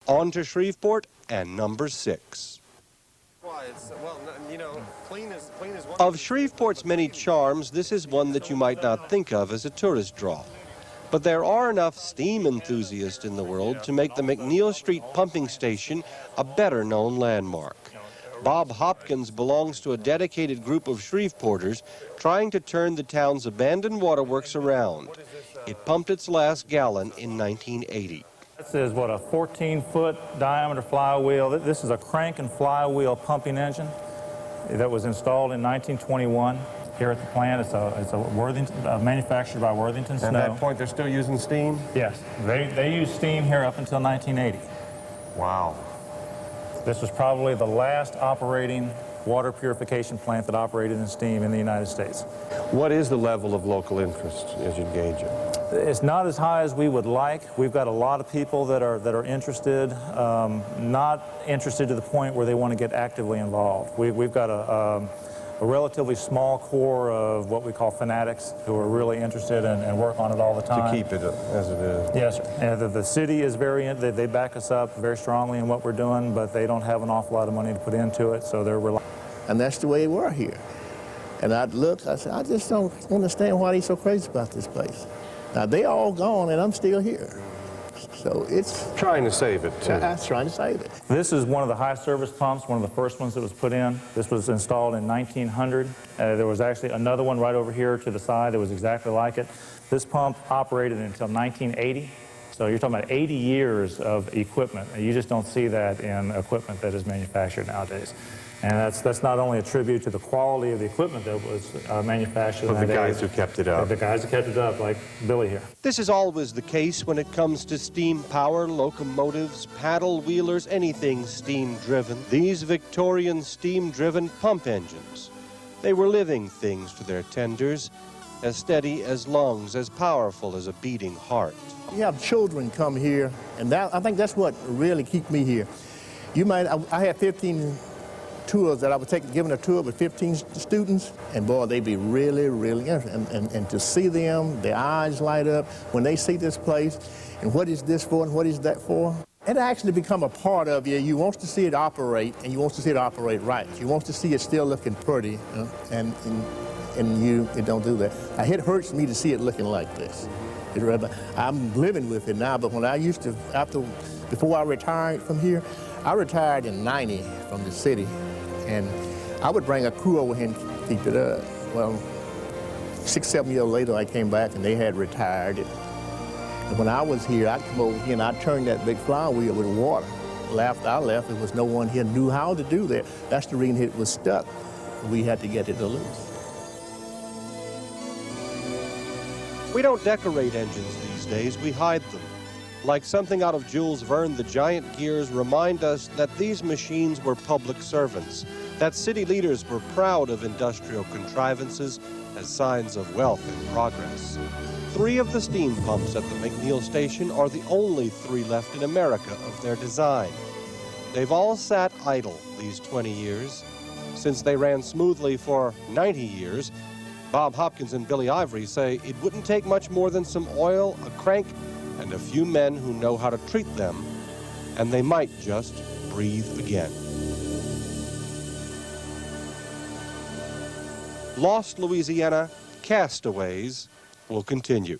On to Shreveport and number 6. Of Shreveport's many charms, this is one that you might not think of as a tourist draw. But there are enough steam enthusiasts in the world to make the McNeil Street Pumping Station a better-known landmark. Bob Hopkins belongs to a dedicated group of Shreveporters trying to turn the town's abandoned waterworks around. It pumped its last gallon in 1980. This is what, a 14-foot diameter flywheel. This is a crank and flywheel pumping engine that was installed in 1921 here at the plant. It's manufactured by Worthington Snow. At that point, they're still using steam? Yes, they used steam here up until 1980. Wow. This was probably the last operating water purification plant that operated in steam in the United States. What is the level of local interest as you gauge it? It's not as high as we would like. We've got a lot of people that are interested, not interested to the point where they want to get actively involved. We've got a relatively small core of what we call fanatics who are really interested and work on it all the time. To keep it as it is. Yes, sir. And the city is they back us up very strongly in what we're doing, but they don't have an awful lot of money to put into it, so they're relying. And that's the way we're here. And I'd look, I said, I just don't understand why they're so crazy about this place. Now, they all gone, and I'm still here. So it's... Trying to save it, too. I'm trying to save it. This is one of the high-service pumps, one of the first ones that was put in. This was installed in 1900. There was actually another one right over here to the side that was exactly like it. This pump operated until 1980. So you're talking about 80 years of equipment. You just don't see that in equipment that is manufactured nowadays. And that's not only a tribute to the quality of the equipment that was manufactured. But the guys who kept it up. The guys who kept it up, like Billy here. This is always the case when it comes to steam power, locomotives, paddle wheelers, anything steam-driven. These Victorian steam-driven pump engines. They were living things to their tenders, as steady as lungs, as powerful as a beating heart. You have children come here, and I think that's what really keep me here. I had 15 tours that I was giving a tour with 15 students, and boy, they'd be really, really interested. And to see them, their eyes light up when they see this place, and what is this for and what is that for? It actually become a part of you. You want to see it operate, and you want to see it operate right. You want to see it still looking pretty, and it don't do that. It hurts me to see it looking like this. I'm living with it now, but when I used to, before I retired from here, I retired in '90 from the city. And I would bring a crew over here and keep it up. Well, 6, 7 years later, I came back and they had retired. And when I was here, I'd come over here and I'd turn that big flywheel with water. After I left, there was no one here knew how to do that. That's the reason it was stuck. We had to get it loose. We don't decorate engines these days, we hide them. Like something out of Jules Verne, the giant gears remind us that these machines were public servants, that city leaders were proud of industrial contrivances as signs of wealth and progress. 3 of the steam pumps at the McNeil Station are the only 3 left in America of their design. They've all sat idle these 20 years. Since they ran smoothly for 90 years, Bob Hopkins and Billy Ivory say it wouldn't take much more than some oil, a crank, and a few men who know how to treat them, and they might just breathe again. Lost Louisiana, Castaways will continue.